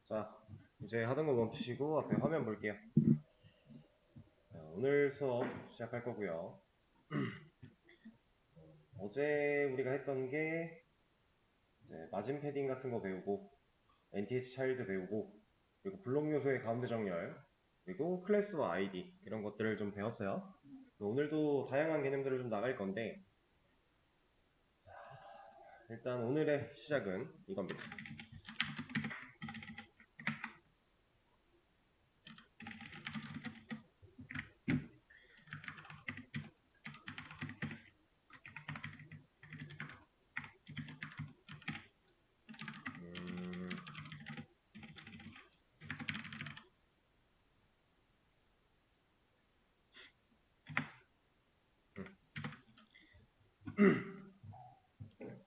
자, 이제 하던 거 멈추시고 앞에 화면 볼게요. 자, 오늘 수업 시작할 거고요. 어제 우리가 했던 게 이제 마진 패딩 같은 거 배우고 NTH 차일드 배우고 그리고 블록 요소의 가운데 정렬 그리고 클래스와 아이디 이런 것들을 좀 배웠어요. 오늘도 다양한 개념들을 좀 나갈 건데 일단 오늘의 시작은 이겁니다.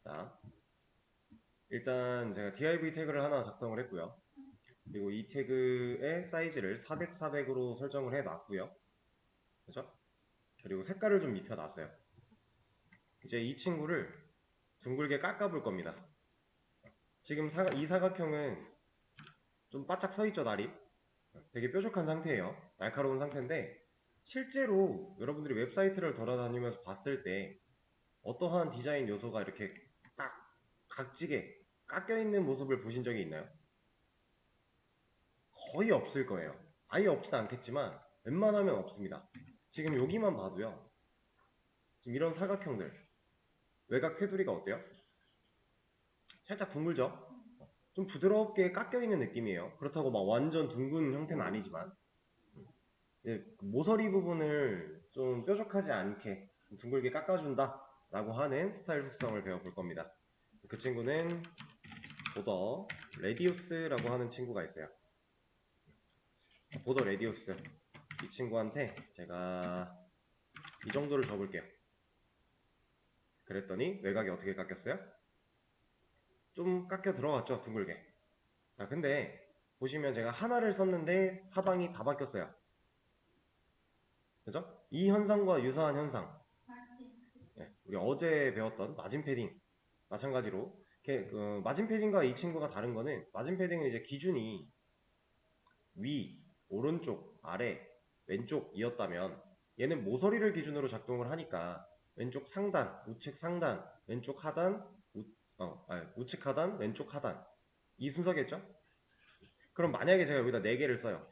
자, 일단 제가 div 태그를 하나 작성을 했고요. 그리고 이 태그의 사이즈를 400, 400으로 설정을 해 놨고요. 그죠? 그리고 색깔을 좀 입혀놨어요. 이제 이 친구를 둥글게 깎아볼 겁니다. 지금 이 사각형은 좀 바짝 서있죠, 날이? 되게 뾰족한 상태예요. 날카로운 상태인데 실제로 여러분들이 웹사이트를 돌아다니면서 봤을 때 어떠한 디자인 요소가 이렇게 딱 각지게 깎여있는 모습을 보신 적이 있나요? 거의 없을 거예요. 아예 없진 않겠지만 웬만하면 없습니다. 지금 여기만 봐도요. 지금 이런 사각형들 외곽 테두리가 어때요? 살짝 둥글죠? 좀 부드럽게 깎여있는 느낌이에요. 그렇다고 막 완전 둥근 형태는 아니지만 이제 모서리 부분을 좀 뾰족하지 않게 둥글게 깎아준다 라고 하는 스타일 속성을 배워볼 겁니다. 그 친구는 보더 레디우스라고 하는 친구가 있어요. 보더 레디우스 이 친구한테 제가 이 정도를 줘볼게요. 그랬더니 외곽이 어떻게 깎였어요? 좀 깎여 들어갔죠, 둥글게. 자, 근데 보시면 제가 하나를 썼는데 사방이 다 바뀌었어요. 그죠? 이 현상과 유사한 현상. 우리 어제 배웠던 마진 패딩 마찬가지로 마진 패딩과 이 친구가 다른 거는 마진 패딩은 이제 기준이 위, 오른쪽, 아래, 왼쪽이었다면 얘는 모서리를 기준으로 작동을 하니까 왼쪽 상단, 우측 상단, 왼쪽 하단, 우측 하단, 왼쪽 하단 이 순서겠죠? 그럼 만약에 제가 여기다 4개를 써요.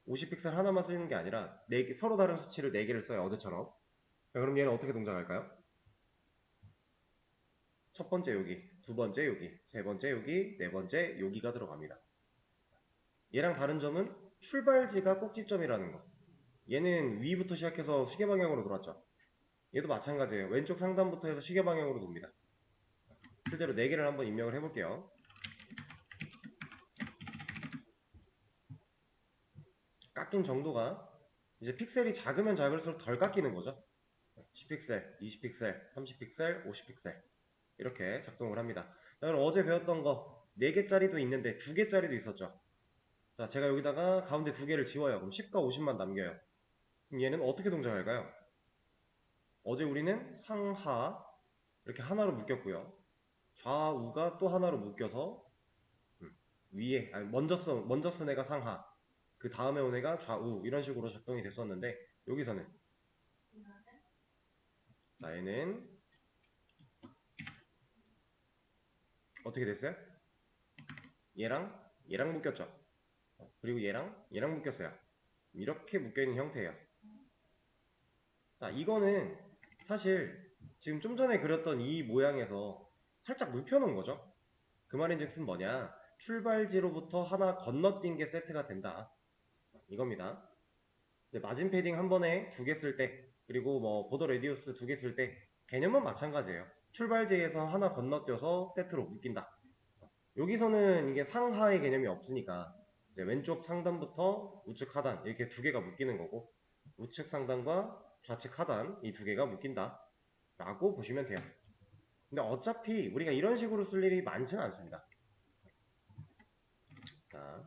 50픽셀 하나만 쓰는 게 아니라 4개, 서로 다른 수치를 4개를 써요. 어제처럼. 그럼 얘는 어떻게 동작할까요? 첫 번째 여기, 두 번째 여기, 세 번째 여기, 네 번째 여기가 들어갑니다. 얘랑 다른 점은 출발지가 꼭지점이라는 거. 얘는 위부터 시작해서 시계 방향으로 돌았죠. 얘도 마찬가지예요. 왼쪽 상단부터 해서 시계 방향으로 돕니다. 실제로 4개를 한번 입력을 해볼게요. 깎인 정도가 이제 픽셀이 작으면 작을수록 덜 깎이는 거죠. 10픽셀, 20픽셀, 30픽셀, 50픽셀 이렇게 작동을 합니다. 자, 그럼 어제 배웠던 거 4개짜리도 있는데 2개짜리도 있었죠. 자, 제가 여기다가 가운데 2개를 지워요. 그럼 10과 50만 남겨요. 그럼 얘는 어떻게 동작할까요? 어제 우리는 상하 이렇게 하나로 묶였고요. 좌우가 또 하나로 묶여서 위에 먼저 쓴 애가 상하 그 다음에 온 애가 좌우 이런 식으로 작동이 됐었는데 여기서는 자 얘는 어떻게 됐어요? 얘랑 묶였죠. 그리고 얘랑 묶였어요. 이렇게 묶여있는 형태예요. 자 이거는 사실 지금 좀 전에 그렸던 이 모양에서 살짝 눕혀놓은 거죠. 그 말인즉슨 뭐냐, 출발지로부터 하나 건너뛴 게 세트가 된다 이겁니다. 이제 마진 패딩 한 번에 2개 쓸 때, 그리고 뭐 보더 레디우스 2개 쓸 때 개념은 마찬가지예요. 출발지에서 하나 건너뛰어서 세트로 묶인다. 여기서는 이게 상하의 개념이 없으니까 이제 왼쪽 상단부터 우측 하단 이렇게 2개가 묶이는 거고, 우측 상단과 좌측 하단 이 2개가 묶인다 라고 보시면 돼요. 근데 어차피 우리가 이런 식으로 쓸 일이 많지는 않습니다. 자,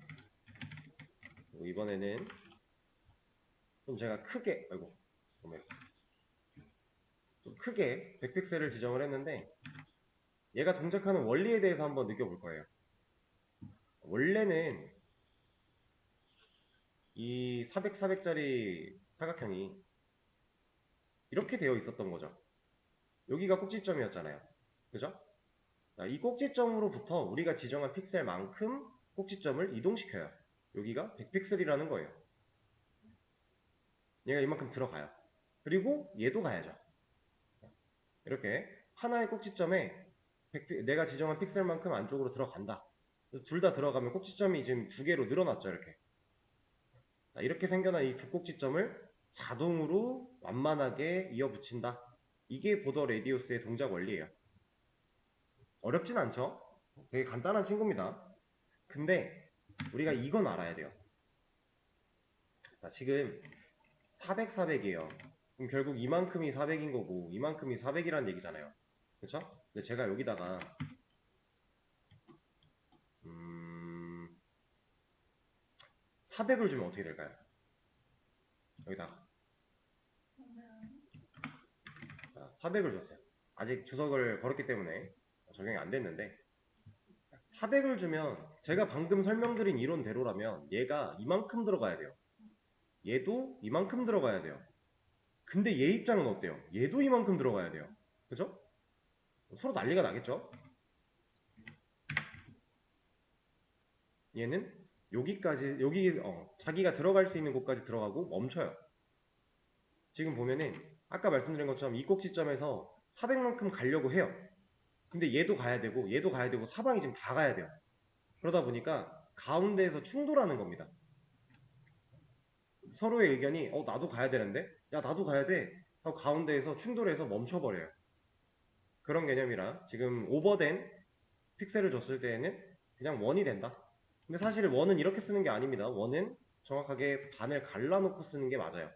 그리고 이번에는 좀 제가 크게, 좀 크게 100픽셀을 지정을 했는데 얘가 동작하는 원리에 대해서 한번 느껴볼 거예요. 원래는 이 400, 400짜리 사각형이 이렇게 되어 있었던 거죠. 여기가 꼭지점이었잖아요. 그죠? 자, 이 꼭지점으로부터 우리가 지정한 픽셀만큼 꼭지점을 이동시켜요. 여기가 100픽셀이라는 거예요. 얘가 이만큼 들어가요. 그리고 얘도 가야죠. 이렇게 하나의 꼭지점에 내가 지정한 픽셀만큼 안쪽으로 들어간다. 둘 다 들어가면 꼭지점이 지금 두 개로 늘어났죠. 이렇게. 자, 이렇게 생겨난 이 두 꼭지점을 자동으로 완만하게 이어붙인다. 이게 보더 레디우스의 동작 원리예요. 어렵진 않죠? 되게 간단한 친구입니다. 근데 우리가 이건 알아야 돼요. 자, 지금 400, 400이에요. 그럼 결국 이만큼이 400인 거고 이만큼이 400이라는 얘기잖아요. 그쵸? 근데 제가 여기다가 400을 주면 어떻게 될까요? 여기다가 400을 줬어요. 아직 주석을 걸었기 때문에 적용이 안 됐는데 400을 주면 제가 방금 설명드린 이론대로라면 얘가 이만큼 들어가야 돼요. 얘도 이만큼 들어가야 돼요. 근데 얘 입장은 어때요? 얘도 이만큼 들어가야 돼요. 그죠? 서로 난리가 나겠죠? 얘는 여기까지 자기가 들어갈 수 있는 곳까지 들어가고 멈춰요. 지금 보면은 아까 말씀드린 것처럼 이 꼭지점에서 400만큼 가려고 해요. 근데 얘도 가야 되고 얘도 가야 되고 사방이 지금 다 가야 돼요. 그러다 보니까 가운데에서 충돌하는 겁니다. 서로의 의견이 나도 가야 되는데 야 나도 가야 돼 하고 가운데에서 충돌해서 멈춰버려요. 그런 개념이라 지금 오버된 픽셀을 줬을 때에는 그냥 원이 된다. 근데 사실 원은 이렇게 쓰는 게 아닙니다. 원은 정확하게 반을 갈라놓고 쓰는 게 맞아요.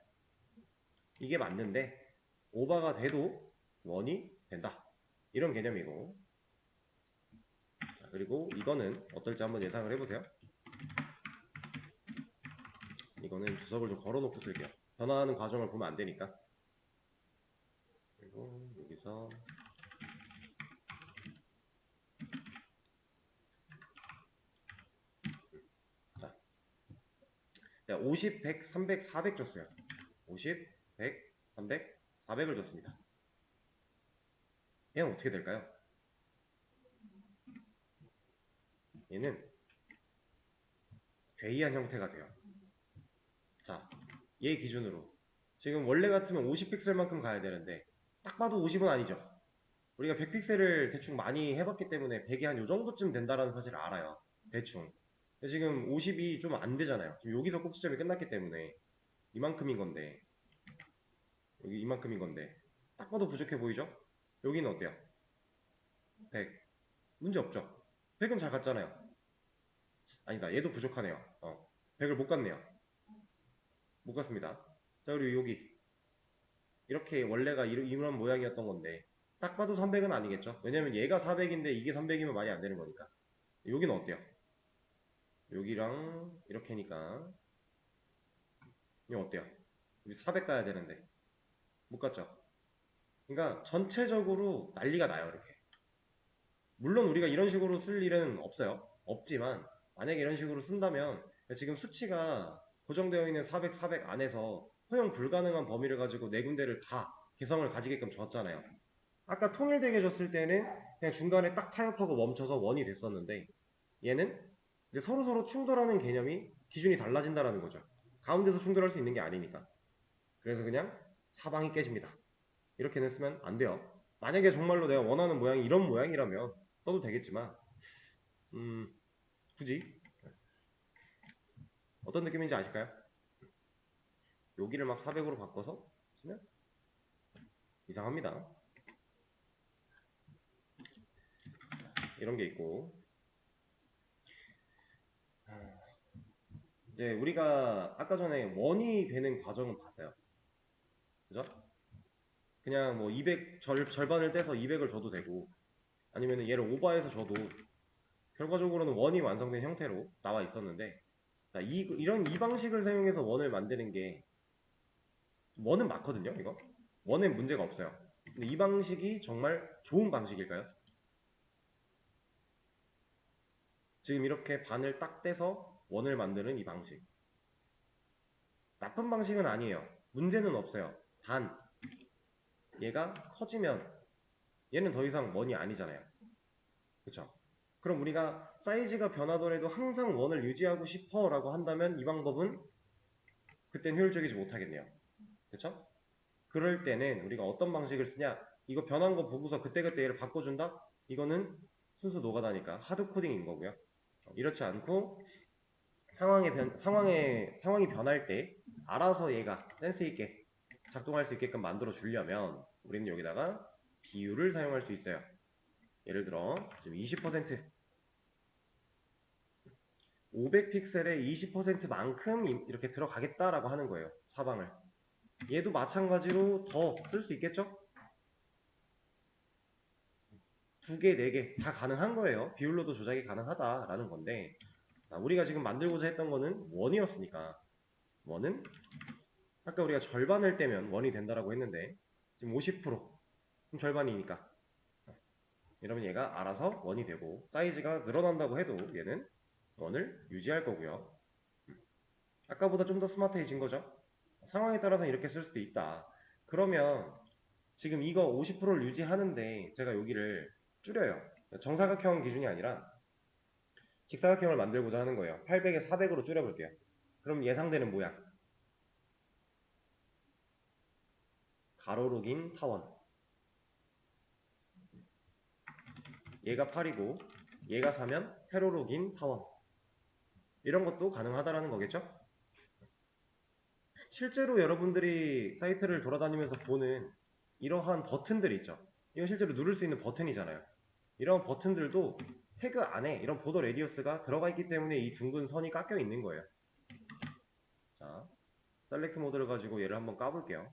이게 맞는데 오버가 돼도 원이 된다. 이런 개념이고, 그리고 이거는 어떨지 한번 예상을 해보세요. 이거는 주석을 좀 걸어놓고 쓸게요. 변화하는 과정을 보면 안 되니까. 그리고 여기서 자, 50, 100, 300, 400 줬어요. 50, 100, 300, 400을 줬습니다. 얘는 어떻게 될까요? 얘는 괴이한 형태가 돼요. 자, 얘 기준으로 지금 원래 같으면 50픽셀만큼 가야 되는데 딱 봐도 50은 아니죠. 우리가 100픽셀을 대충 많이 해봤기 때문에 100이 한 요 정도쯤 된다는 사실을 알아요. 대충. 근데 지금 50이 좀 안 되잖아요. 지금 여기서 꼭지점이 끝났기 때문에 이만큼인 건데 여기 이만큼인 건데 딱 봐도 부족해 보이죠? 여기는 어때요? 100. 문제 없죠? 100은 잘 갔잖아요. 아니다. 얘도 부족하네요. 100을 못 갔네요. 못 갔습니다. 자, 그리고 여기 이렇게 원래가 이런 모양이었던 건데 딱 봐도 300은 아니겠죠? 왜냐면 얘가 400인데 이게 300이면 말이 안 되는 거니까. 여기는 어때요? 여기랑 이렇게니까 이거 어때요? 여기 400 가야 되는데 못 갔죠? 그러니까 전체적으로 난리가 나요. 이렇게. 물론 우리가 이런 식으로 쓸 일은 없어요. 없지만 만약에 이런 식으로 쓴다면 지금 수치가 고정되어 있는 400, 400 안에서 허용 불가능한 범위를 가지고 네 군데를 다 개성을 가지게끔 줬잖아요. 아까 통일되게 줬을 때는 그냥 중간에 딱 타협하고 멈춰서 원이 됐었는데 얘는 이제 서로서로 충돌하는 개념이 기준이 달라진다라는 거죠. 가운데서 충돌할 수 있는 게 아니니까. 그래서 그냥 사방이 깨집니다. 이렇게는 쓰면 안 돼요. 만약에 정말로 내가 원하는 모양이 이런 모양이라면 써도 되겠지만 굳이 어떤 느낌인지 아실까요? 여기를 막 400으로 바꿔서 쓰면 이상합니다. 이런 게 있고 이제 우리가 아까 전에 원이 되는 과정은 봤어요. 그죠? 그냥 뭐 200 절반을 떼서 200을 줘도 되고 아니면 얘를 오버해서 줘도 결과적으로는 원이 완성된 형태로 나와 있었는데 자, 이런 이 방식을 사용해서 원을 만드는 게 원은 맞거든요. 이거 원엔 문제가 없어요. 근데 이 방식이 정말 좋은 방식일까요? 지금 이렇게 반을 딱 떼서 원을 만드는 이 방식. 나쁜 방식은 아니에요. 문제는 없어요. 단 얘가 커지면 얘는 더 이상 원이 아니잖아요. 그쵸? 그럼 우리가 사이즈가 변하더라도 항상 원을 유지하고 싶어 라고 한다면 이 방법은 그땐 효율적이지 못하겠네요. 그쵸? 그럴 때는 우리가 어떤 방식을 쓰냐? 이거 변한 거 보고서 그때그때 얘를 바꿔준다? 이거는 순수 노가다니까 하드 코딩인 거고요. 이렇지 않고 상황이 변할 때 알아서 얘가 센스 있게 작동할 수 있게끔 만들어 주려면 우리는 여기다가 비율을 사용할 수 있어요. 예를 들어 좀 20% 500픽셀에 20%만큼 이렇게 들어가겠다라고 하는 거예요. 사방을. 얘도 마찬가지로 더 쓸 수 있겠죠? 2개, 4개 다 가능한 거예요. 비율로도 조작이 가능하다라는 건데 우리가 지금 만들고자 했던 거는 원이었으니까 원은 아까 우리가 절반을 떼면 원이 된다라고 했는데 지금 50% 그럼 절반이니까 이러면 얘가 알아서 원이 되고 사이즈가 늘어난다고 해도 얘는 원을 유지할 거고요. 아까보다 좀 더 스마트해진 거죠. 상황에 따라서 이렇게 쓸 수도 있다. 그러면 지금 이거 50%를 유지하는데 제가 여기를 줄여요. 정사각형 기준이 아니라 직사각형을 만들고자 하는 거예요. 800에 400으로 줄여볼게요. 그럼 예상되는 모양 가로로 긴 타원 얘가 8이고 얘가 4면 세로로 긴 타원 이런 것도 가능하다라는 거겠죠? 실제로 여러분들이 사이트를 돌아다니면서 보는 이러한 버튼들 있죠. 이건 실제로 누를 수 있는 버튼이잖아요. 이런 버튼들도 태그 안에 이런 보더 레디어스가 들어가 있기 때문에 이 둥근 선이 깎여 있는 거예요. 자, 셀렉트 모드를 가지고 얘를 한번 까볼게요.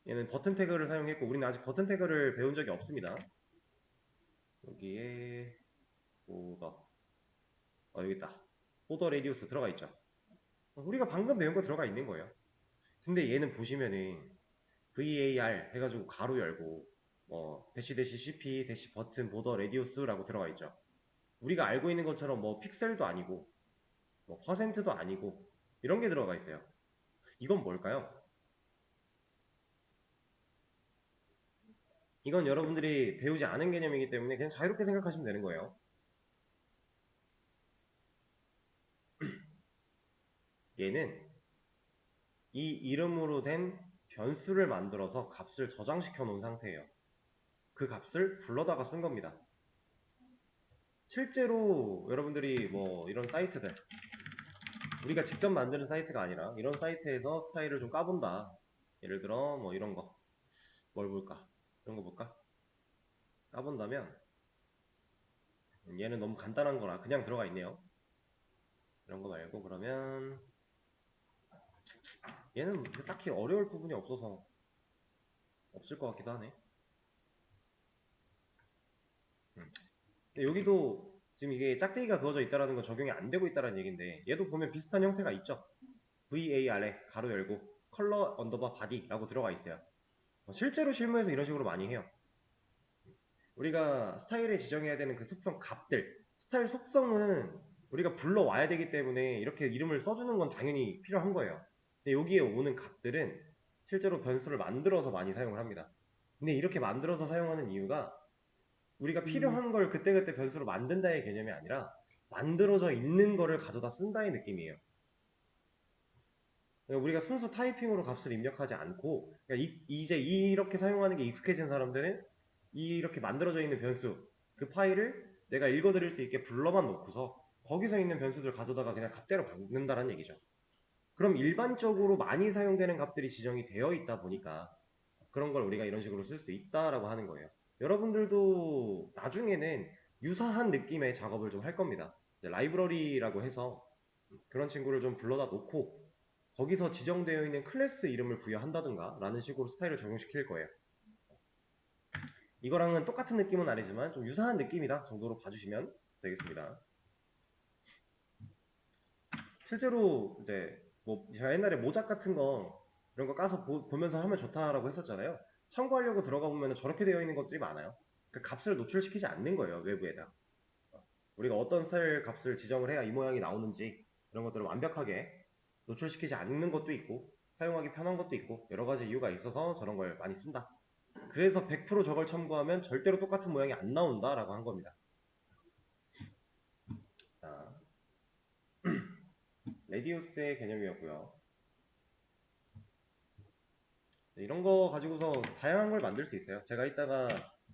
얘는 버튼 태그를 사용했고 우리는 아직 버튼 태그를 배운 적이 없습니다. 여기에 보더 여기 있다. 보더 레디우스 들어가 있죠. 우리가 방금 배운 거 들어가 있는 거예요. 근데 얘는 보시면은 VAR 해가지고 가로 열고 대시 대시 CP 대시 버튼 보더 레디우스라고 들어가 있죠. 우리가 알고 있는 것처럼 뭐 픽셀도 아니고 뭐 퍼센트도 아니고 이런 게 들어가 있어요. 이건 뭘까요? 이건 여러분들이 배우지 않은 개념이기 때문에 그냥 자유롭게 생각하시면 되는 거예요. 얘는 이 이름으로 된 변수를 만들어서 값을 저장시켜 놓은 상태예요. 그 값을 불러다가 쓴 겁니다. 실제로 여러분들이 뭐 이런 사이트들 우리가 직접 만드는 사이트가 아니라 이런 사이트에서 스타일을 좀 까본다. 예를 들어 뭐 이런 거 뭘 볼까? 이런 거 볼까? 까본다면 얘는 너무 간단한 거라 그냥 들어가 있네요. 이런 거 말고 그러면 얘는 딱히 어려울 부분이 없어서 없을 것 같기도 하네. 여기도 지금 이게 짝대기가 그어져 있다는 건 적용이 안 되고 있다는 얘기인데 얘도 보면 비슷한 형태가 있죠. VAR에 가로 열고 컬러 언더바 바디라고 들어가 있어요. 실제로 실무에서 이런 식으로 많이 해요. 우리가 스타일에 지정해야 되는 그 속성 값들 스타일 속성은 우리가 불러와야 되기 때문에 이렇게 이름을 써주는 건 당연히 필요한 거예요. 근데 여기에 오는 값들은 실제로 변수를 만들어서 많이 사용을 합니다. 근데 이렇게 만들어서 사용하는 이유가 우리가 필요한 걸 그때그때 변수로 만든다의 개념이 아니라 만들어져 있는 거를 가져다 쓴다의 느낌이에요. 그러니까 우리가 순수 타이핑으로 값을 입력하지 않고 그러니까 이제 이렇게 사용하는 게 익숙해진 사람들은 이렇게 만들어져 있는 변수 그 파일을 내가 읽어드릴 수 있게 불러만 놓고서 거기서 있는 변수들 가져다가 그냥 값대로 박는다는 얘기죠. 그럼 일반적으로 많이 사용되는 값들이 지정이 되어 있다 보니까 그런 걸 우리가 이런 식으로 쓸 수 있다라고 하는 거예요. 여러분들도 나중에는 유사한 느낌의 작업을 좀 할 겁니다. 라이브러리라고 해서 그런 친구를 좀 불러다 놓고 거기서 지정되어 있는 클래스 이름을 부여한다든가 라는 식으로 스타일을 적용시킬 거예요. 이거랑은 똑같은 느낌은 아니지만 좀 유사한 느낌이다 정도로 봐주시면 되겠습니다. 실제로 이제 뭐 제가 옛날에 모작 같은 거 이런 거 까서 보면서 하면 좋다라고 했었잖아요. 참고하려고 들어가 보면 저렇게 되어 있는 것들이 많아요. 그 값을 노출시키지 않는 거예요 외부에다. 우리가 어떤 스타일 값을 지정을 해야 이 모양이 나오는지 이런 것들을 완벽하게 노출시키지 않는 것도 있고 사용하기 편한 것도 있고 여러 가지 이유가 있어서 저런 걸 많이 쓴다. 그래서 100% 저걸 첨부하면 절대로 똑같은 모양이 안 나온다라고 한 겁니다. 자, 레디우스의 개념이었고요. 이런 거 가지고서 다양한 걸 만들 수 있어요. 제가 이따가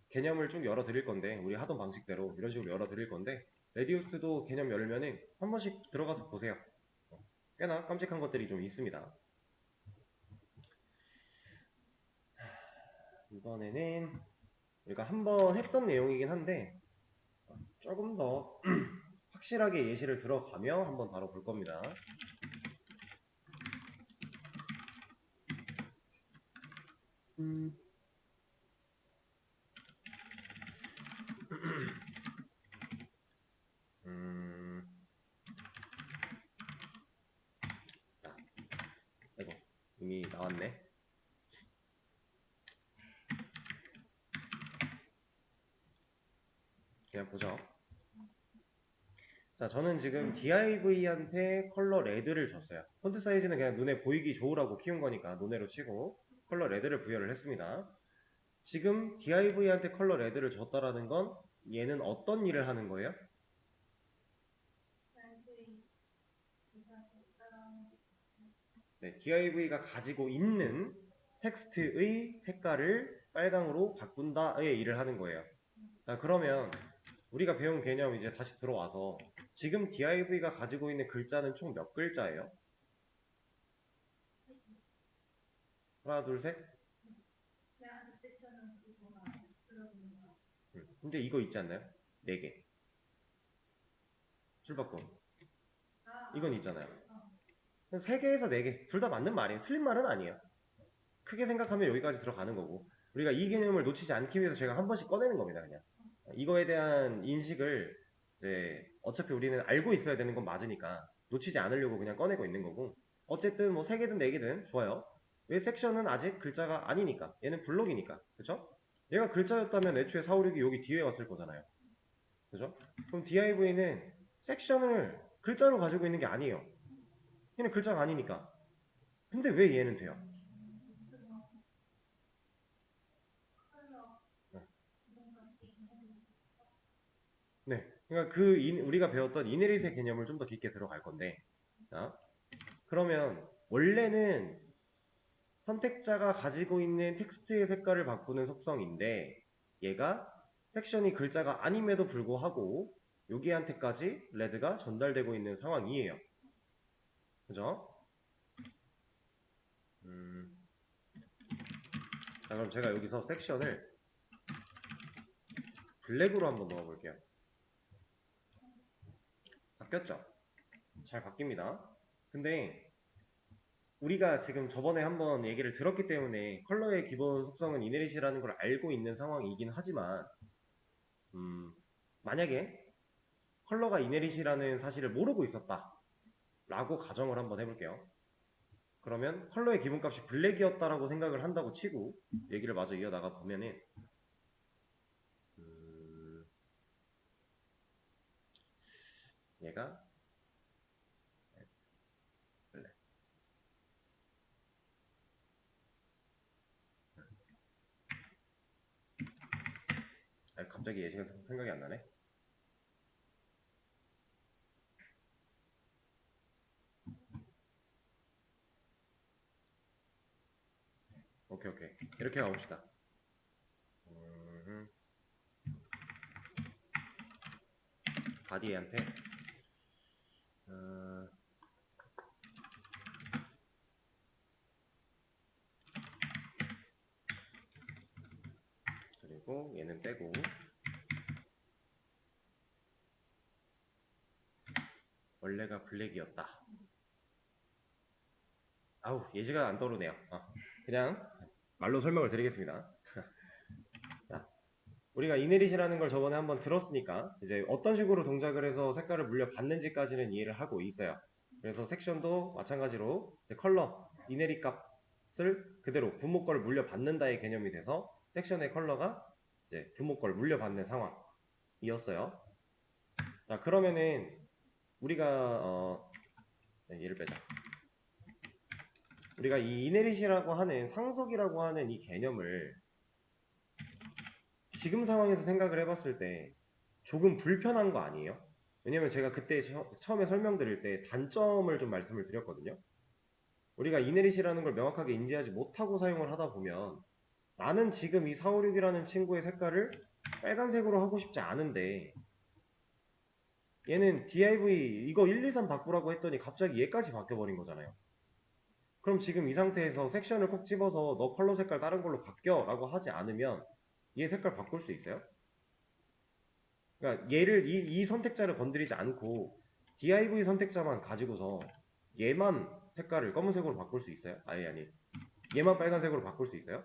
개념을 쭉 열어 드릴 건데 우리 하던 방식대로 이런 식으로 열어 드릴 건데 레디우스도 개념 열면은 한 번씩 들어가서 보세요. 꽤나 깜찍한 것들이 좀 있습니다. 이번에는 우리가 한번 했던 내용이긴 한데 조금 더 확실하게 예시를 들어가며 한번 다뤄볼 겁니다. 자, 이거 이미 나왔네. 그냥 보죠. 자, 저는 지금 div한테 컬러 레드를 줬어요. 폰트 사이즈는 그냥 눈에 보이기 좋으라고 키운 거니까 논외로 치고 컬러 레드를 부여를 했습니다. 지금 div한테 컬러 레드를 줬다라는 건 얘는 어떤 일을 하는 거예요? 네, div가 가지고 있는 텍스트의 색깔을 빨강으로 바꾼다의 일을 하는 거예요. 자, 그러면 우리가 배운 개념 이제 다시 들어와서 지금 div가 가지고 있는 글자는 총 몇 글자예요? 하나, 둘, 셋? 근데 이거 있지 않나요? 4개. 출바꿈. 이건 있잖아요. 3개에서 4개. 둘 다 맞는 말이에요. 틀린 말은 아니에요. 크게 생각하면 여기까지 들어가는 거고. 우리가 이 개념을 놓치지 않기 위해서 제가 한 번씩 꺼내는 겁니다, 그냥. 이거에 대한 인식을 이제 어차피 우리는 알고 있어야 되는 건 맞으니까 놓치지 않으려고 그냥 꺼내고 있는 거고. 어쨌든 뭐 3개든 4개든 좋아요. 왜 섹션은 아직 글자가 아니니까. 얘는 블록이니까. 그쵸? 얘가 글자였다면 애초에 4, 5, 6이 여기 뒤에 왔을 거잖아요. 그죠? 그럼 div는 섹션을 글자로 가지고 있는 게 아니에요. 얘는 글자가 아니니까. 근데 왜 얘는 돼요? 네. 그러니까 우리가 배웠던 이네릿의 개념을 좀 더 깊게 들어갈 건데, 자, 그러면 원래는 선택자가 가지고 있는 텍스트의 색깔을 바꾸는 속성인데, 얘가 섹션이 글자가 아님에도 불구하고 여기한테까지 레드가 전달되고 있는 상황이에요. 그죠? 자, 그럼 제가 여기서 섹션을 블랙으로 한번 넣어볼게요. 바뀌었죠? 잘 바뀝니다. 근데 우리가 지금 저번에 한번 얘기를 들었기 때문에 컬러의 기본 속성은 이네릿이라는 걸 알고 있는 상황이긴 하지만 만약에 컬러가 이네릿이라는 사실을 모르고 있었다 라고 가정을 한번 해볼게요. 그러면 컬러의 기본값이 블랙이었다라고 생각을 한다고 치고 얘기를 마저 이어나가 보면은 얘가 블랙. 갑자기 예시가 생각이 안 나네. 오케이. 이렇게 가봅시다. 바디한테 그리고 얘는 빼고 원래가 블랙이었다. 아우 예시가 안 떠오르네요. 그냥 말로 설명을 드리겠습니다. 자, 우리가 이네릿이라는 걸 저번에 한번 들었으니까 이제 어떤 식으로 동작을 해서 색깔을 물려받는지까지는 이해를 하고 있어요. 그래서 섹션도 마찬가지로 이제 컬러 이네릿 값을 그대로 분모 걸 물려받는다의 개념이 돼서 섹션의 컬러가 이제 분모 걸 물려받는 상황이었어요. 자, 그러면은 우리가 얘를 빼자. 우리가 이 이네릿이라고 하는 상속이라고 하는 이 개념을 지금 상황에서 생각을 해봤을 때 조금 불편한 거 아니에요? 왜냐면 제가 그때 처음에 설명드릴 때 단점을 좀 말씀을 드렸거든요. 우리가 이네릿이라는 걸 명확하게 인지하지 못하고 사용을 하다 보면 나는 지금 이 456이라는 친구의 색깔을 빨간색으로 하고 싶지 않은데 얘는 div 이거 1, 2, 3 바꾸라고 했더니 갑자기 얘까지 바뀌어버린 거잖아요. 그럼 지금 이 상태에서 섹션을 콕 집어서 너 컬러 색깔 다른 걸로 바뀌어 라고 하지 않으면 얘 색깔 바꿀 수 있어요? 그러니까 얘를 이 선택자를 건드리지 않고 div 선택자만 가지고서 얘만 색깔을 검은색으로 바꿀 수 있어요? 아니 얘만 빨간색으로 바꿀 수 있어요?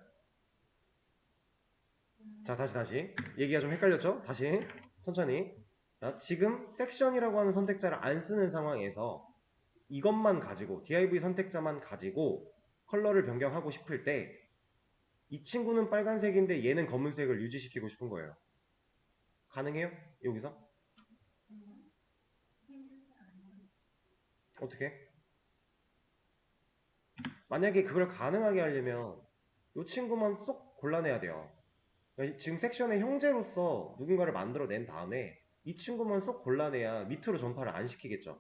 자, 다시 얘기가 좀 헷갈렸죠? 다시 천천히. 자, 지금 섹션이라고 하는 선택자를 안 쓰는 상황에서 이것만 가지고 div 선택자만 가지고 컬러를 변경하고 싶을 때 이 친구는 빨간색인데 얘는 검은색을 유지시키고 싶은 거예요. 가능해요? 여기서? 어떻게? 만약에 그걸 가능하게 하려면 이 친구만 쏙 골라내야 돼요. 그러니까 지금 섹션의 형제로서 누군가를 만들어낸 다음에 이 친구만 쏙 골라내야 밑으로 전파를 안 시키겠죠.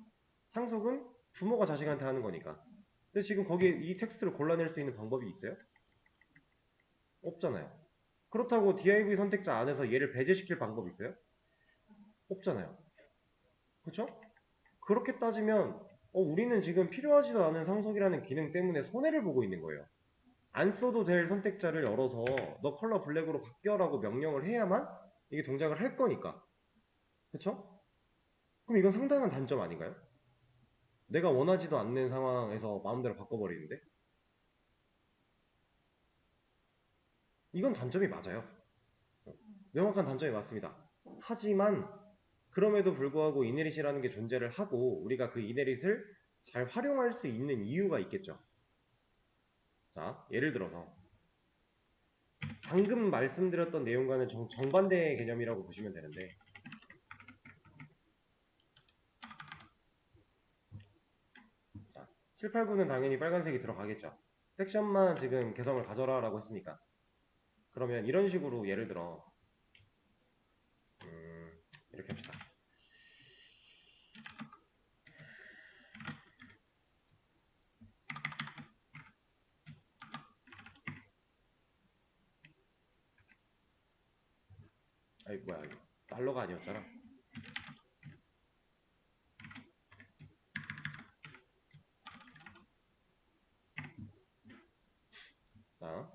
상속은 부모가 자식한테 하는 거니까. 근데 지금 거기에 이 텍스트를 골라낼 수 있는 방법이 있어요? 없잖아요. 그렇다고 div 선택자 안에서 얘를 배제시킬 방법이 있어요? 없잖아요. 그렇죠? 그렇게 따지면 우리는 지금 필요하지도 않은 상속이라는 기능 때문에 손해를 보고 있는 거예요. 안 써도 될 선택자를 열어서 너 컬러 블랙으로 바뀌어라고 명령을 해야만 이게 동작을 할 거니까. 그쵸? 그럼 이건 상당한 단점 아닌가요? 내가 원하지도 않는 상황에서 마음대로 바꿔버리는데? 이건 단점이 맞아요. 명확한 단점이 맞습니다. 하지만 그럼에도 불구하고 이네릿이라는 게 존재를 하고 우리가 그 이네릿을 잘 활용할 수 있는 이유가 있겠죠. 자, 예를 들어서 방금 말씀드렸던 내용과는 정반대의 개념이라고 보시면 되는데 7, 8, 9는 당연히 빨간색이 들어가겠죠. 섹션만 지금 개성을 가져라 라고 했으니까. 그러면 이런 식으로 예를 들어 이렇게 합시다. 아이 뭐야 이거 달러가 아니었잖아. 자,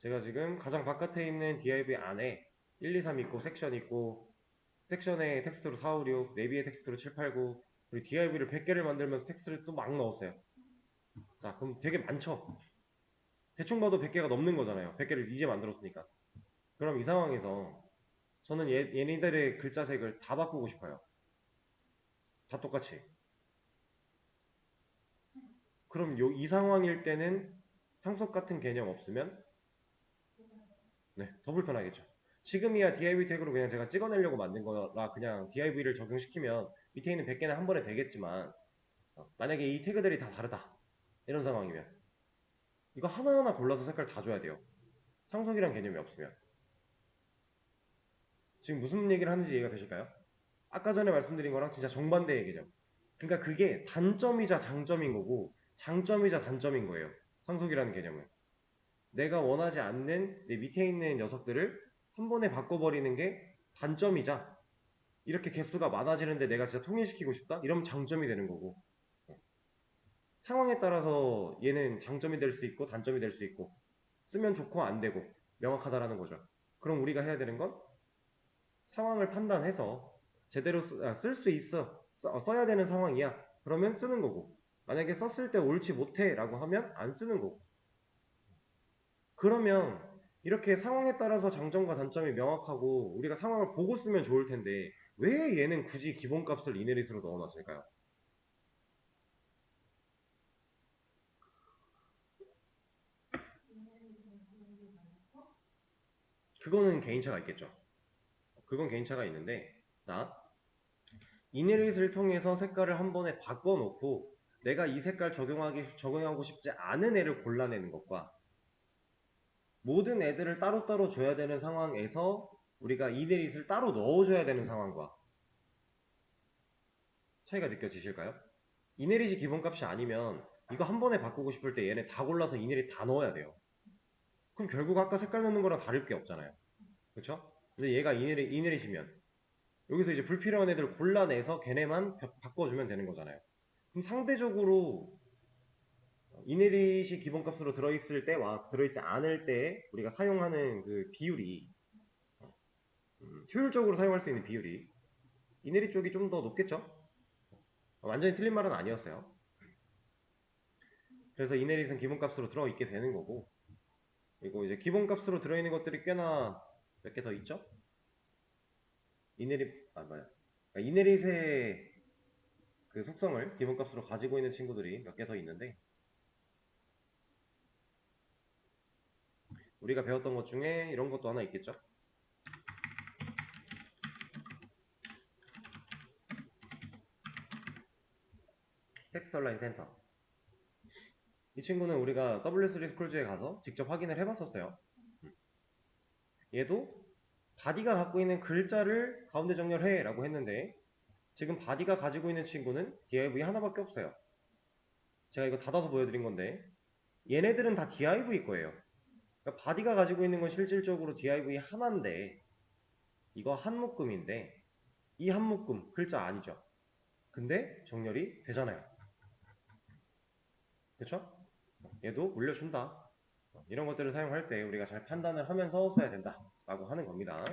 제가 지금 가장 바깥에 있는 div 안에 1, 2, 3 있고 섹션 있고 섹션에 텍스트로 4, 5, 6, 내비에 텍스트로 7, 8, 9 그리고 div를 100개를 만들면서 텍스트를 또 막 넣었어요. 자, 그럼 되게 많죠? 대충 봐도 100개가 넘는 거잖아요. 100개를 이제 만들었으니까. 그럼 이 상황에서 저는 얘네들의 글자색을 다 바꾸고 싶어요. 다 똑같이. 그럼 이 상황일 때는 상속 같은 개념 없으면 네, 더 불편하겠죠. 지금이야 div 태그로 그냥 제가 찍어내려고 만든 거라 그냥 div를 적용시키면 밑에 있는 100개는 한 번에 되겠지만 만약에 이 태그들이 다 다르다 이런 상황이면 이거 하나하나 골라서 색깔 다 줘야 돼요. 상속이란 개념이 없으면. 지금 무슨 얘기를 하는지 이해가 되실까요? 아까 전에 말씀드린 거랑 진짜 정반대의 개념. 그러니까 그게 단점이자 장점인 거고 장점이자 단점인 거예요. 상속이라는 개념은. 내가 원하지 않는 내 밑에 있는 녀석들을 한 번에 바꿔버리는 게 단점이자 이렇게 개수가 많아지는데 내가 진짜 통일시키고 싶다? 이러면 장점이 되는 거고 상황에 따라서 얘는 장점이 될 수 있고 단점이 될 수 있고 쓰면 좋고 안 되고 명확하다라는 거죠. 그럼 우리가 해야 되는 건 상황을 판단해서 제대로 쓸 수 있어 써야 되는 상황이야 그러면 쓰는 거고 만약에 썼을 때 옳지 못해 라고 하면 안 쓰는 거고 그러면 이렇게 상황에 따라서 장점과 단점이 명확하고 우리가 상황을 보고 쓰면 좋을 텐데 왜 얘는 굳이 기본값을 이네릿으로 넣어놨을까요? 그거는 개인차가 있겠죠. 그건 개인차가 있는데 자 이네릿을 통해서 색깔을 한 번에 바꿔놓고 내가 이 색깔 적용하고 싶지 않은 애를 골라내는 것과 모든 애들을 따로따로 줘야 되는 상황에서 우리가 이네릿을 따로 넣어줘야 되는 상황과 차이가 느껴지실까요? 이네릿이 기본값이 아니면 이거 한 번에 바꾸고 싶을 때 얘네 다 골라서 이네릿 다 넣어야 돼요. 그럼 결국 아까 색깔 넣는 거랑 다를 게 없잖아요. 그렇죠? 근데 얘가 이네릿이면 여기서 이제 불필요한 애들 골라내서 걔네만 바꿔주면 되는 거잖아요. 그럼 상대적으로 이네릿이 기본값으로 들어있을 때와 들어있지 않을 때 우리가 사용하는 그 비율이 효율적으로 사용할 수 있는 비율이 이네릿 쪽이 좀 더 높겠죠? 완전히 틀린 말은 아니었어요. 그래서 이네릿은 기본값으로 들어있게 되는 거고, 그리고 이제 기본값으로 들어있는 것들이 꽤나 몇 개 더 있죠? 이네릿, 뭐야. 그러니까 이네릿의 그 속성을 기본값으로 가지고 있는 친구들이 몇 개 더 있는데, 우리가 배웠던 것 중에 이런 것도 하나 있겠죠? 텍스트 얼라인 센터. 이 친구는 우리가 W3 스쿨즈에 가서 직접 확인을 해봤었어요. 얘도 바디가 갖고 있는 글자를 가운데 정렬해 라고 했는데 지금 바디가 가지고 있는 친구는 div 하나밖에 없어요. 제가 이거 닫아서 보여드린 건데 얘네들은 다 div 거예요. 그러니까 바디가 가지고 있는 건 실질적으로 div 하나인데 이거 한 묶음인데 이 한 묶음 글자 아니죠. 근데 정렬이 되잖아요. 그쵸? 얘도 물려준다. 이런 것들을 사용할 때 우리가 잘 판단을 하면서 써야 된다 라고 하는 겁니다.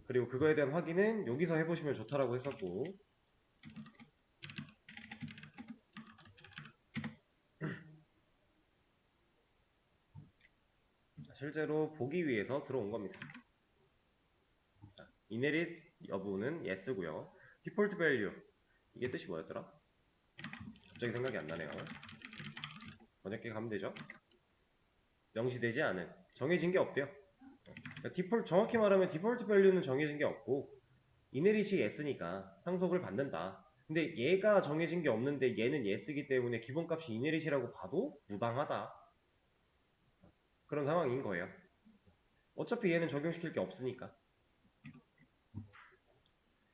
그리고 그거에 대한 확인은 여기서 해보시면 좋다라고 했었고, 실제로 보기 위해서 들어온 겁니다. 이네릿 여부는 yes고요. 디폴트 밸류 이게 뜻이 뭐였더라? 갑자기 생각이 안 나네요. 번역기 가면 되죠? 명시되지 않은, 정해진 게 없대요. 그러니까 정확히 말하면 디폴트 밸류는 정해진 게 없고 이네릿이 yes니까 상속을 받는다. 근데 얘가 정해진 게 없는데 얘는 yes이기 때문에 기본값이 이네릿이라고 봐도 무방하다. 그런 상황인 거예요. 어차피 얘는 적용시킬 게 없으니까.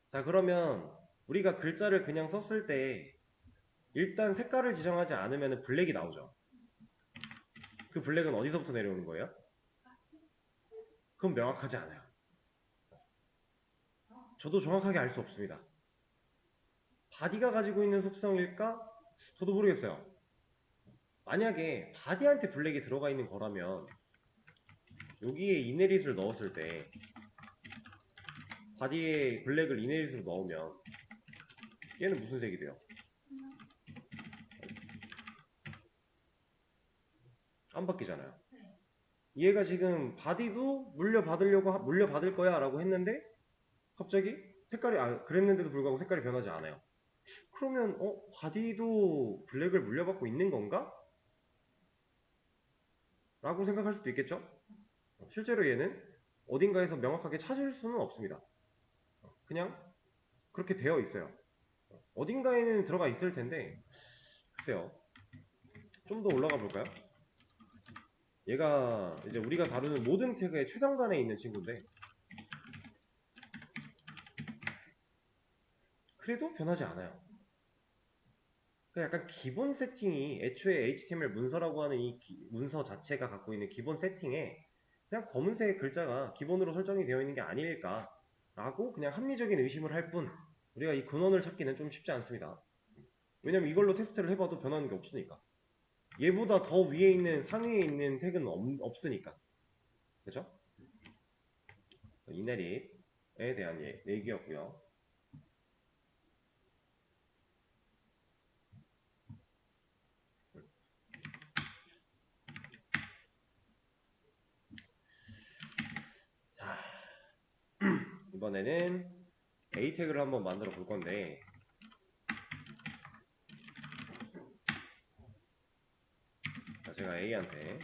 자, 그러면 우리가 글자를 그냥 썼을 때 일단 색깔을 지정하지 않으면 블랙이 나오죠. 그 블랙은 어디서부터 내려오는 거예요? 그건 명확하지 않아요. 저도 정확하게 알 수 없습니다. 바디가 가지고 있는 속성일까? 저도 모르겠어요. 만약에 바디한테 블랙이 들어가 있는 거라면 여기에 이네릿을 넣었을 때 바디에 블랙을 이네릿으로 넣으면 얘는 무슨 색이 돼요? 안 바뀌잖아요. 얘가 지금 바디도 물려받을 거야 라고 했는데 갑자기 색깔이 그랬는데도 불구하고 색깔이 변하지 않아요. 그러면 바디도 블랙을 물려받고 있는 건가? 라고 생각할 수도 있겠죠? 실제로 얘는 어딘가에서 명확하게 찾을 수는 없습니다. 그냥 그렇게 되어 있어요. 어딘가에는 들어가 있을 텐데 글쎄요. 좀 더 올라가 볼까요? 얘가 이제 우리가 다루는 모든 태그의 최상단에 있는 친구인데 그래도 변하지 않아요. 약간 기본 세팅이 애초에 HTML 문서라고 하는 이 문서 자체가 갖고 있는 기본 세팅에 그냥 검은색 글자가 기본으로 설정이 되어 있는 게 아닐까 라고 그냥 합리적인 의심을 할 뿐 우리가 이 근원을 찾기는 좀 쉽지 않습니다. 왜냐면 이걸로 테스트를 해봐도 변하는 게 없으니까. 얘보다 더 위에 있는 상위에 있는 태그는 없으니까. 그죠? 이네릿에 대한 얘기였고요. 자, 이번에는 A 태그를 한번 만들어 볼 건데 제가 A한테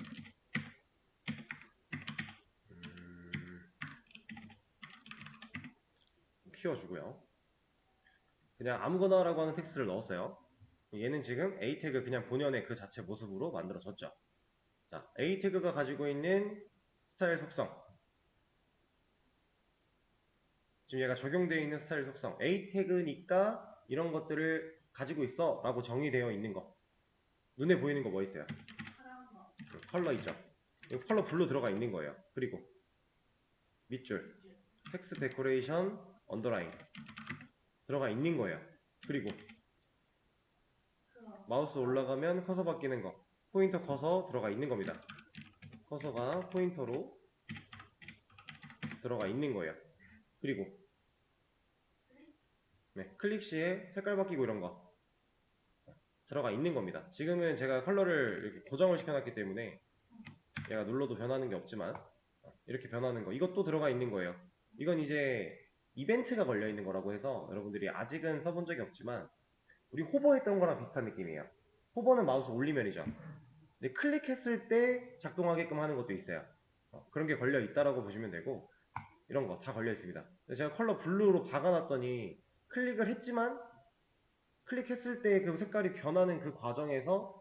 키워주고요. 그냥 아무거나라고 하는 텍스트를 넣었어요. 얘는 지금 A 태그 그냥 본연의 그 자체 모습으로 만들어졌죠. 자, A 태그가 가지고 있는 스타일 속성. 지금 얘가 적용되어 있는 스타일 속성. A 태그니까 이런 것들을 가지고 있어 라고 정의되어 있는 거. 눈에 보이는 거 뭐 있어요? 컬러 있죠. 여기 컬러 블루 들어가 있는 거예요. 그리고 밑줄 텍스트 데코레이션 언더라인 들어가 있는 거예요. 그리고 마우스 올라가면 커서 바뀌는 거 포인터 커서 들어가 있는 겁니다. 커서가 포인터로 들어가 있는 거예요. 그리고 클릭 시에 색깔 바뀌고 이런 거 들어가 있는 겁니다. 지금은 제가 컬러를 이렇게 고정을 시켜놨기 때문에 얘가 눌러도 변하는 게 없지만 이렇게 변하는 거 이것도 들어가 있는 거예요. 이건 이제 이벤트가 걸려 있는 거라고 해서 여러분들이 아직은 써본 적이 없지만 우리 호버했던 거랑 비슷한 느낌이에요. 호버는 마우스 올리면이죠. 근데 클릭했을 때 작동하게끔 하는 것도 있어요. 그런 게 걸려 있다라고 보시면 되고 이런 거 다 걸려 있습니다. 제가 컬러 블루로 박아놨더니 클릭을 했지만 클릭했을 때 그 색깔이 변하는 그 과정에서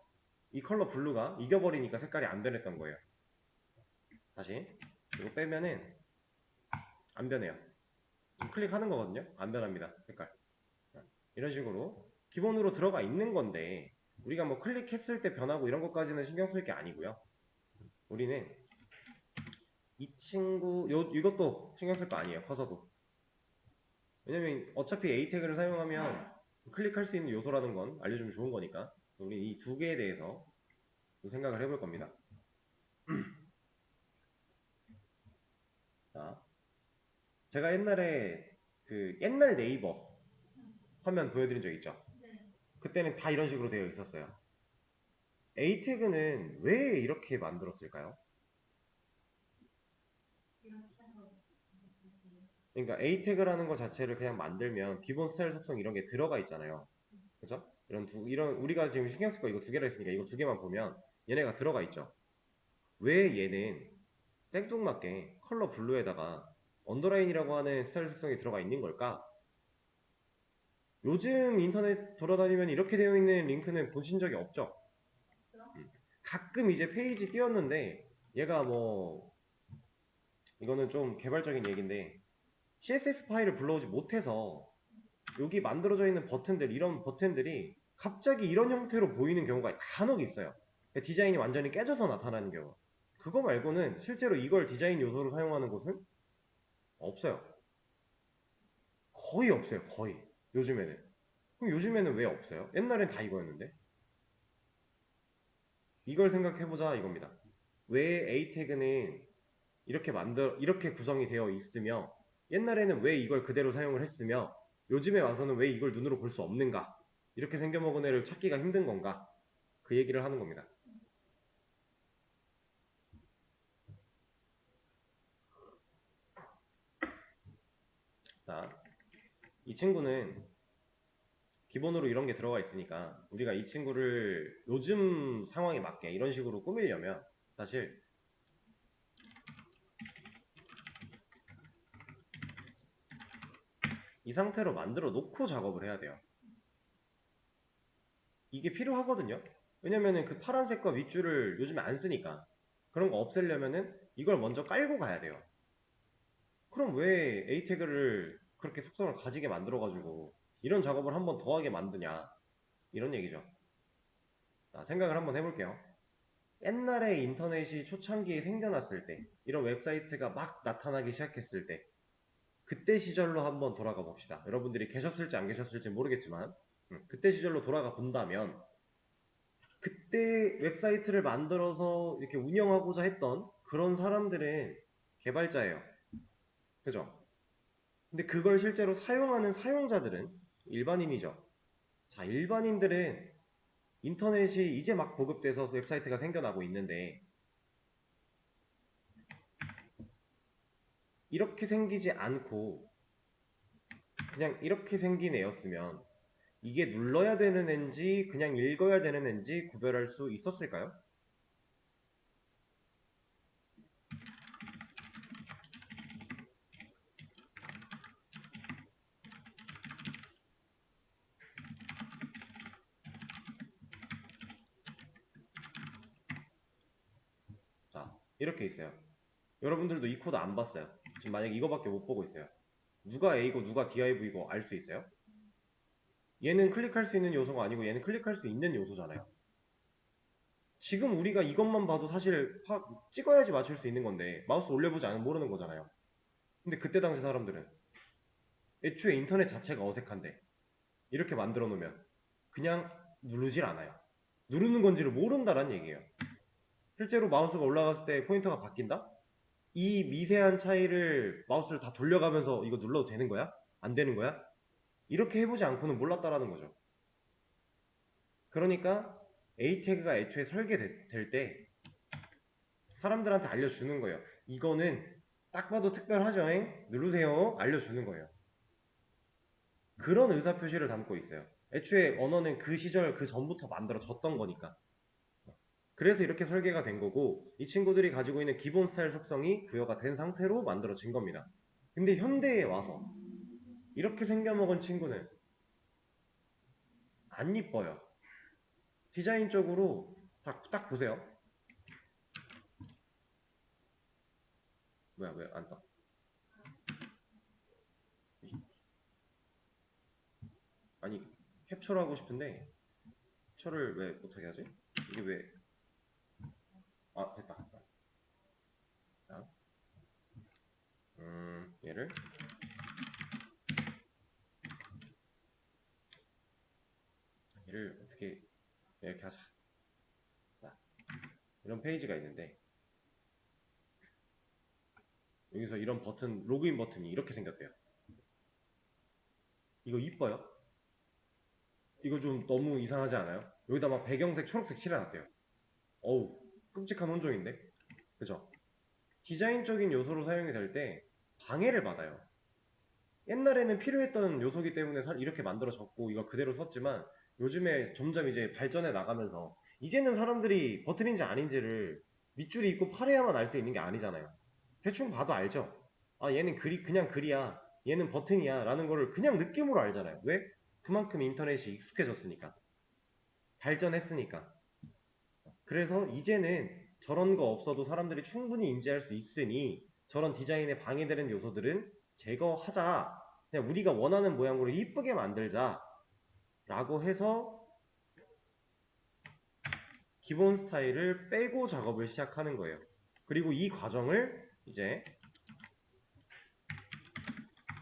이 컬러 블루가 이겨버리니까 색깔이 안 변했던 거예요. 다시 이거 빼면은 안 변해요. 클릭하는 거거든요. 안 변합니다. 색깔. 이런 식으로 기본으로 들어가 있는 건데 우리가 뭐 클릭했을 때 변하고 이런 것까지는 신경 쓸 게 아니고요. 우리는 이 친구 이것도 신경 쓸 거 아니에요. 커서도. 왜냐면 어차피 A 태그를 사용하면 클릭할 수 있는 요소라는 건 알려주면 좋은 거니까 우리 이 두 개에 대해서 생각을 해볼 겁니다. 자, 제가 옛날에 그 옛날 네이버 화면 보여드린 적 있죠? 그때는 다 이런 식으로 되어 있었어요. A 태그는 왜 이렇게 만들었을까요? 그러니까 A 태그라는 것 자체를 그냥 만들면 기본 스타일 속성 이런 게 들어가 있잖아요. 그죠? 이런 우리가 지금 신경 쓸 거 이거 두 개라 했으니까 이거 두 개만 보면 얘네가 들어가 있죠. 왜 얘는 생뚱맞게 컬러 블루에다가 언더라인이라고 하는 스타일 속성이 들어가 있는 걸까? 요즘 인터넷 돌아다니면 이렇게 되어 있는 링크는 보신 적이 없죠? 가끔 이제 페이지 띄웠는데 얘가 뭐 이거는 좀 개발적인 얘기인데 CSS 파일을 불러오지 못해서 여기 만들어져 있는 버튼들 이런 버튼들이 갑자기 이런 형태로 보이는 경우가 간혹 있어요. 디자인이 완전히 깨져서 나타나는 경우. 그거 말고는 실제로 이걸 디자인 요소로 사용하는 곳은 없어요. 거의 없어요. 거의. 요즘에는. 그럼 요즘에는 왜 없어요? 옛날엔 다 이거였는데. 이걸 생각해보자 이겁니다. 왜 A 태그는 이렇게 구성이 되어 있으며 옛날에는 왜 이걸 그대로 사용을 했으며 요즘에 와서는 왜 이걸 눈으로 볼 수 없는가? 이렇게 생겨먹은 애를 찾기가 힘든 건가? 그 얘기를 하는 겁니다. 자, 이 친구는 기본으로 이런 게 들어가 있으니까 우리가 이 친구를 요즘 상황에 맞게 이런 식으로 꾸미려면 사실 이 상태로 만들어 놓고 작업을 해야 돼요. 이게 필요하거든요. 왜냐면은 그 파란색과 밑줄을 요즘에 안 쓰니까 그런 거 없애려면은 이걸 먼저 깔고 가야 돼요. 그럼 왜 A 태그를 그렇게 속성을 가지게 만들어가지고 이런 작업을 한번 더 하게 만드냐 이런 얘기죠. 자, 생각을 한번 해볼게요. 옛날에 인터넷이 초창기에 생겨났을 때 이런 웹사이트가 막 나타나기 시작했을 때 그때 시절로 한번 돌아가 봅시다. 여러분들이 계셨을지 안 계셨을지 모르겠지만 그때 시절로 돌아가 본다면 그때 웹사이트를 만들어서 이렇게 운영하고자 했던 그런 사람들은 개발자예요. 그죠? 근데 그걸 실제로 사용하는 사용자들은 일반인이죠. 자, 일반인들은 인터넷이 이제 막 보급돼서 웹사이트가 생겨나고 있는데 이렇게 생기지 않고 그냥 이렇게 생긴 애였으면 이게 눌러야 되는 앤지 그냥 읽어야 되는 앤지 구별할 수 있었을까요? 이렇게 있어요. 여러분들도 이 코드 안 봤어요. 지금 만약에 이거밖에 못 보고 있어요. 누가 A고 누가 div이고 알 수 있어요? 얘는 클릭할 수 있는 요소가 아니고 얘는 클릭할 수 있는 요소잖아요. 지금 우리가 이것만 봐도 사실 찍어야지 맞출 수 있는 건데 마우스 올려보지 않으면 모르는 거잖아요. 근데 그때 당시 사람들은 애초에 인터넷 자체가 어색한데 이렇게 만들어 놓으면 그냥 누르질 않아요. 누르는 건지를 모른다란 얘기예요. 실제로 마우스가 올라갔을 때 포인터가 바뀐다? 이 미세한 차이를 마우스를 다 돌려가면서 이거 눌러도 되는 거야? 안 되는 거야? 이렇게 해보지 않고는 몰랐다라는 거죠. 그러니까 A 태그가 애초에 설계될 때 사람들한테 알려주는 거예요. 이거는 딱 봐도 특별하죠? 누르세요. 알려주는 거예요. 그런 의사표시를 담고 있어요. 애초에 언어는 그 시절 그 전부터 만들어졌던 거니까. 그래서 이렇게 설계가 된 거고 이 친구들이 가지고 있는 기본 스타일 속성이 부여가 된 상태로 만들어진 겁니다. 근데 현대에 와서 이렇게 생겨먹은 친구는 안 이뻐요. 디자인적으로 딱 보세요. 뭐야 왜 안 떠? 아니 캡처를 하고 싶은데 캡처를 왜 못하게 하지? 이게 왜? 아 됐다. 자, 얘를 어떻게 이렇게 하자. 자, 이런 페이지가 있는데 여기서 이런 버튼, 로그인 버튼이 이렇게 생겼대요. 이거 이뻐요? 이거 좀 너무 이상하지 않아요? 여기다 막 배경색 초록색 칠해놨대요. 어우, 끔찍한 혼종인데? 그죠? 디자인적인 요소로 사용이 될 때 방해를 받아요. 옛날에는 필요했던 요소기 때문에 이렇게 만들어졌고 이걸 그대로 썼지만 요즘에 점점 이제 발전해 나가면서 이제는 사람들이 버튼인지 아닌지를 밑줄이 있고 팔에야만 알 수 있는 게 아니잖아요. 대충 봐도 알죠? 아, 얘는 그냥 글이야. 얘는 버튼이야. 라는 거를 그냥 느낌으로 알잖아요. 왜? 그만큼 인터넷이 익숙해졌으니까. 발전했으니까. 그래서 이제는 저런 거 없어도 사람들이 충분히 인지할 수 있으니 저런 디자인에 방해되는 요소들은 제거하자. 그냥 우리가 원하는 모양으로 이쁘게 만들자. 라고 해서 기본 스타일을 빼고 작업을 시작하는 거예요. 그리고 이 과정을 이제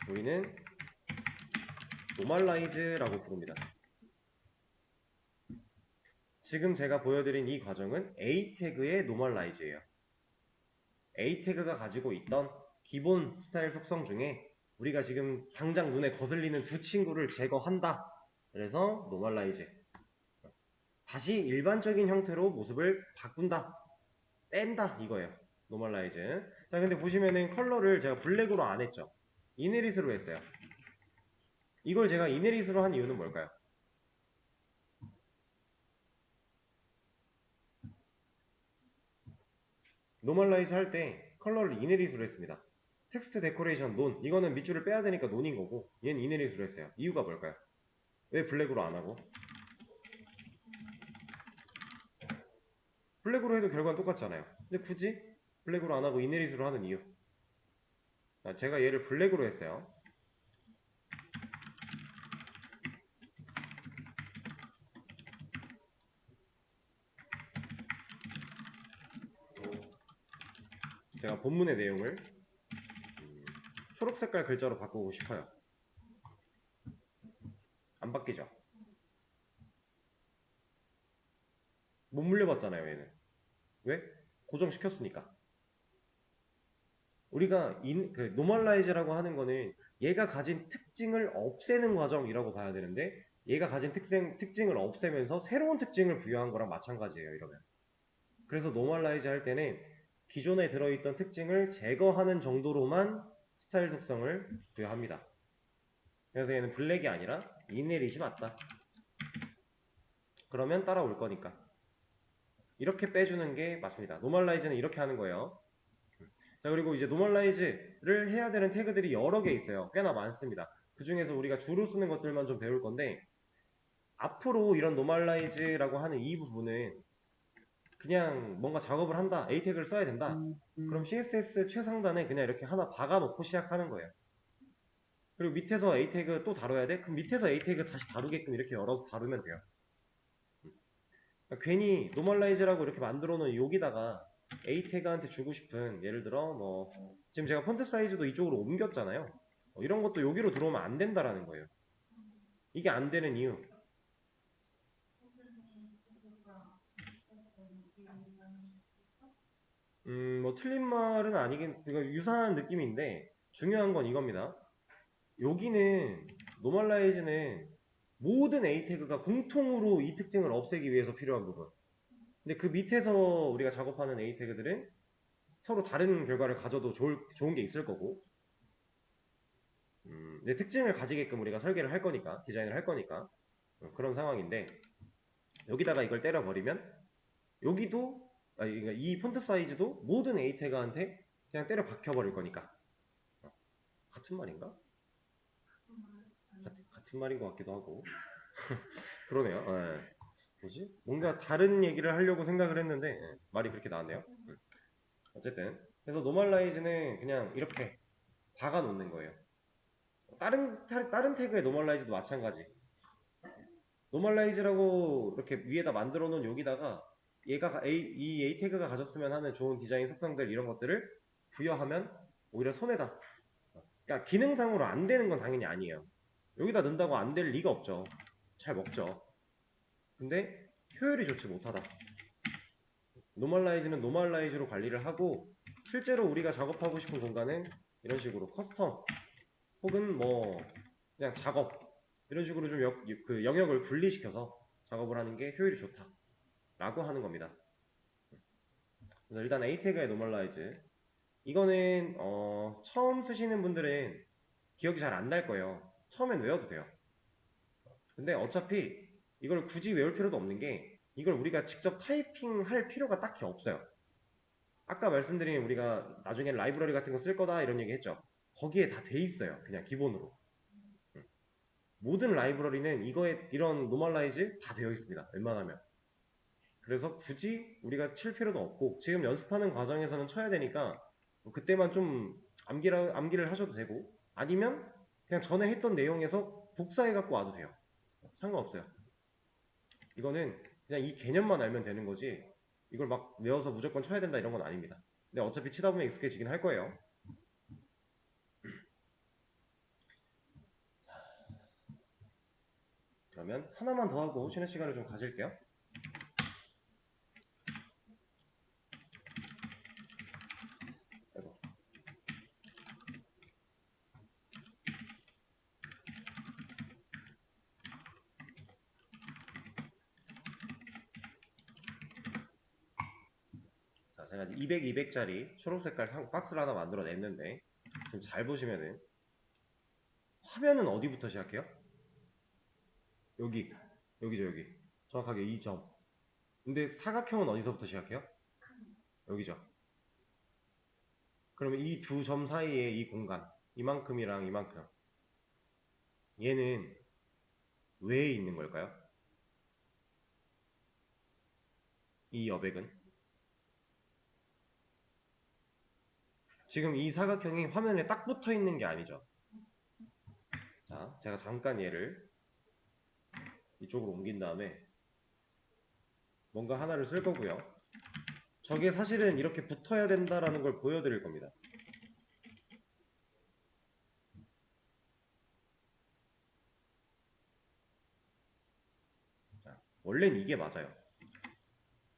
우리는 노멀라이즈라고 부릅니다. 지금 제가 보여드린 이 과정은 A 태그의 노멀라이즈예요. A 태그가 가지고 있던 기본 스타일 속성 중에 우리가 지금 당장 눈에 거슬리는 두 친구를 제거한다. 그래서 노멀라이즈. 다시 일반적인 형태로 모습을 바꾼다. 뺀다 이거예요. 노멀라이즈. 자, 근데 보시면은 컬러를 제가 블랙으로 안 했죠. 이네릿으로 했어요. 이걸 제가 이네릿으로 한 이유는 뭘까요? 노멀라이즈 할 때 컬러를 이네릿으로 했습니다. 텍스트 데코레이션 논. 이거는 밑줄을 빼야 되니까 논인 거고 얘는 이네릿으로 했어요. 이유가 뭘까요? 왜 블랙으로 안 하고? 블랙으로 해도 결과는 똑같잖아요. 근데 굳이 블랙으로 안 하고 이네릿으로 하는 이유. 제가 얘를 블랙으로 했어요. 제가 본문의 내용을 초록 색깔 글자로 바꾸고 싶어요. 안 바뀌죠? 못 물려봤잖아요, 얘는. 왜? 고정시켰으니까. 우리가 노멀라이즈라고 하는 거는 얘가 가진 특징을 없애는 과정이라고 봐야 되는데 얘가 가진 특징을 없애면서 새로운 특징을 부여한 거랑 마찬가지예요, 이러면. 그래서 노멀라이즈 할 때는 기존에 들어있던 특징을 제거하는 정도로만 스타일 속성을 부여합니다. 그래서 얘는 블랙이 아니라 이네릿이 맞다. 그러면 따라올 거니까. 이렇게 빼주는 게 맞습니다. 노멀라이즈는 이렇게 하는 거예요. 자, 그리고 이제 노멀라이즈를 해야 되는 태그들이 여러 개 있어요. 꽤나 많습니다. 그 중에서 우리가 주로 쓰는 것들만 좀 배울 건데 앞으로 이런 노멀라이즈라고 하는 이 부분은 그냥 뭔가 작업을 한다, A 태그를 써야 된다. 그럼 CSS 최상단에 그냥 이렇게 하나 박아놓고 시작하는 거예요. 그리고 밑에서 A 태그 또 다뤄야 돼? 그럼 밑에서 A 태그 다시 다루게끔 이렇게 열어서 다루면 돼요. 그러니까 괜히 노멀라이즈라고 이렇게 만들어 놓은 여기다가 A 태그한테 주고 싶은, 예를 들어 뭐 지금 제가 폰트 사이즈도 이쪽으로 옮겼잖아요. 이런 것도 여기로 들어오면 안 된다라는 거예요. 이게 안 되는 이유. 뭐 틀린 말은 아니긴, 그러니까 유사한 느낌인데 중요한 건 이겁니다. 여기는 노멀라이즈는 모든 A 태그가 공통으로 이 특징을 없애기 위해서 필요한 부분. 근데 그 밑에서 우리가 작업하는 A 태그들은 서로 다른 결과를 가져도 좋은 게 있을 거고, 근데 특징을 가지게끔 우리가 설계를 할 거니까, 디자인을 할 거니까, 그런 상황인데, 여기다가 이걸 때려버리면, 여기도, 그러니까 이 폰트 사이즈도 모든 A 태그한테 그냥 때려 박혀버릴 거니까. 같은 말인가? 같은 말인 것 같기도 하고. 그러네요. 예. 뭐지? 뭔가 다른 얘기를 하려고 생각을 했는데, 말이 그렇게 나왔네요. 어쨌든. 그래서 노멀라이즈는 그냥 이렇게 박아 놓는 거예요. 다른 태그의 노멀라이즈도 마찬가지. 노멀라이즈라고 이렇게 위에다 만들어 놓은 여기다가 이 A 태그가 가졌으면 하는 좋은 디자인 속성들 이런 것들을 부여하면 오히려 손해다. 그러니까 기능상으로 안 되는 건 당연히 아니에요. 여기다 넣는다고 안 될 리가 없죠. 잘 먹죠. 근데 효율이 좋지 못하다. 노멀라이즈는 노멀라이즈로 관리를 하고, 실제로 우리가 작업하고 싶은 공간은 이런 식으로 커스텀 혹은 뭐 그냥 작업 이런 식으로 좀 그 영역을 분리시켜서 작업을 하는 게 효율이 좋다라고 하는 겁니다. 그래서 일단 A 태그의 노멀라이즈, 이거는 처음 쓰시는 분들은 기억이 잘 안 날 거예요. 처음엔 외워도 돼요. 근데 어차피 이걸 굳이 외울 필요도 없는 게, 이걸 우리가 직접 타이핑할 필요가 딱히 없어요. 아까 말씀드린 우리가 나중에 라이브러리 같은 거 쓸 거다 이런 얘기 했죠. 거기에 다 돼 있어요. 그냥 기본으로. 모든 라이브러리는 이거에 이런 노멀라이즈 다 되어 있습니다. 웬만하면. 그래서 굳이 우리가 칠 필요도 없고, 지금 연습하는 과정에서는 쳐야 되니까 그때만 좀 암기를 하셔도 되고, 아니면 그냥 전에 했던 내용에서 복사해 갖고 와도 돼요. 상관없어요. 이거는 그냥 이 개념만 알면 되는 거지, 이걸 막 외워서 무조건 쳐야 된다 이런 건 아닙니다. 근데 어차피 치다 보면 익숙해지긴 할 거예요. 그러면 하나만 더 하고 쉬는 시간을 좀 가질게요. 아이고. 자, 제가 200, 200짜리 초록 색깔 박스를 하나 만들어 냈는데, 좀 잘 보시면은 화면은 어디부터 시작해요? 여기, 여기죠, 여기. 정확하게 이 점. 근데 사각형은 어디서부터 시작해요? 여기죠. 그러면 이 두 점 사이에 이 공간, 이만큼이랑 이만큼, 얘는 왜 있는 걸까요? 이 여백은? 지금 이 사각형이 화면에 딱 붙어 있는 게 아니죠. 자, 제가 잠깐 얘를 이쪽으로 옮긴 다음에 뭔가 하나를 쓸 거고요. 저게 사실은 이렇게 붙어야 된다라는 걸 보여드릴 겁니다. 자, 원래는 이게 맞아요.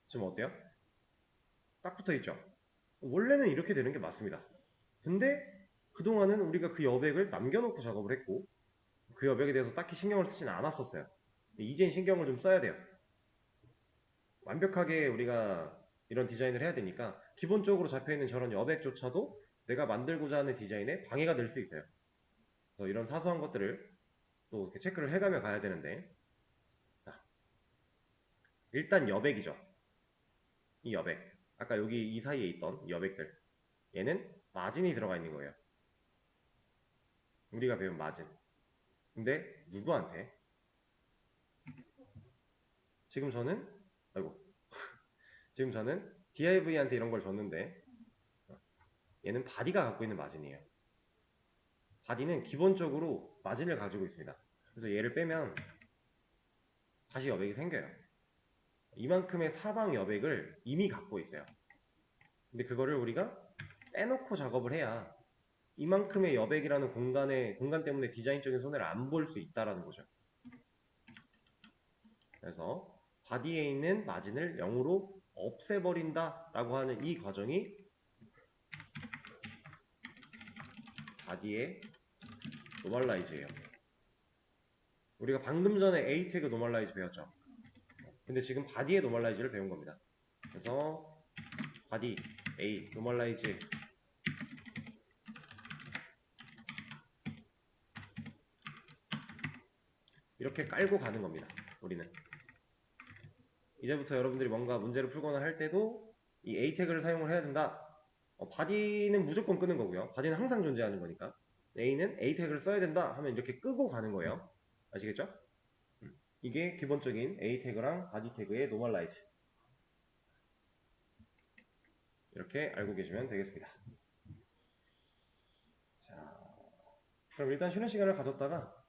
지금 어때요? 딱 붙어 있죠? 원래는 이렇게 되는 게 맞습니다. 근데 그동안은 우리가 그 여백을 남겨놓고 작업을 했고, 그 여백에 대해서 딱히 신경을 쓰진 않았었어요. 이젠 신경을 좀 써야 돼요. 완벽하게 우리가 이런 디자인을 해야 되니까 기본적으로 잡혀있는 저런 여백조차도 내가 만들고자 하는 디자인에 방해가 될 수 있어요. 그래서 이런 사소한 것들을 또 이렇게 체크를 해가며 가야 되는데, 자, 일단 여백이죠. 이 여백, 아까 여기 이 사이에 있던 이 여백들, 얘는 마진이 들어가 있는 거예요. 우리가 배운 마진. 근데 누구한테? 지금 저는, 아이고, 지금 저는 div한테 이런 걸 줬는데 얘는 바디가 갖고 있는 마진이에요. 바디는 기본적으로 마진을 가지고 있습니다. 그래서 얘를 빼면 다시 여백이 생겨요. 이만큼의 사방 여백을 이미 갖고 있어요. 근데 그거를 우리가 빼놓고 작업을 해야 이만큼의 여백이라는 공간 때문에 디자인적인 손해를 안 볼 수 있다라는 거죠. 그래서 바디에 있는 마진을 0으로 없애버린다 라고 하는 이 과정이 바디의 노멀라이즈예요. 우리가 방금 전에 A 태그 노멀라이즈 배웠죠. 근데 지금 바디의 노멀라이즈를 배운 겁니다. 그래서 바디 A 노멀라이즈 이렇게 깔고 가는 겁니다. 우리는 이제부터 여러분들이 뭔가 문제를 풀거나 할 때도 이 A 태그를 사용을 해야 된다. 바디는 무조건 끄는 거고요. 바디는 항상 존재하는 거니까. A는 A 태그를 써야 된다 하면 이렇게 끄고 가는 거예요. 아시겠죠? 이게 기본적인 A 태그랑 바디 태그의 노멀라이즈. 이렇게 알고 계시면 되겠습니다. 자, 그럼 일단 쉬는 시간을 가졌다가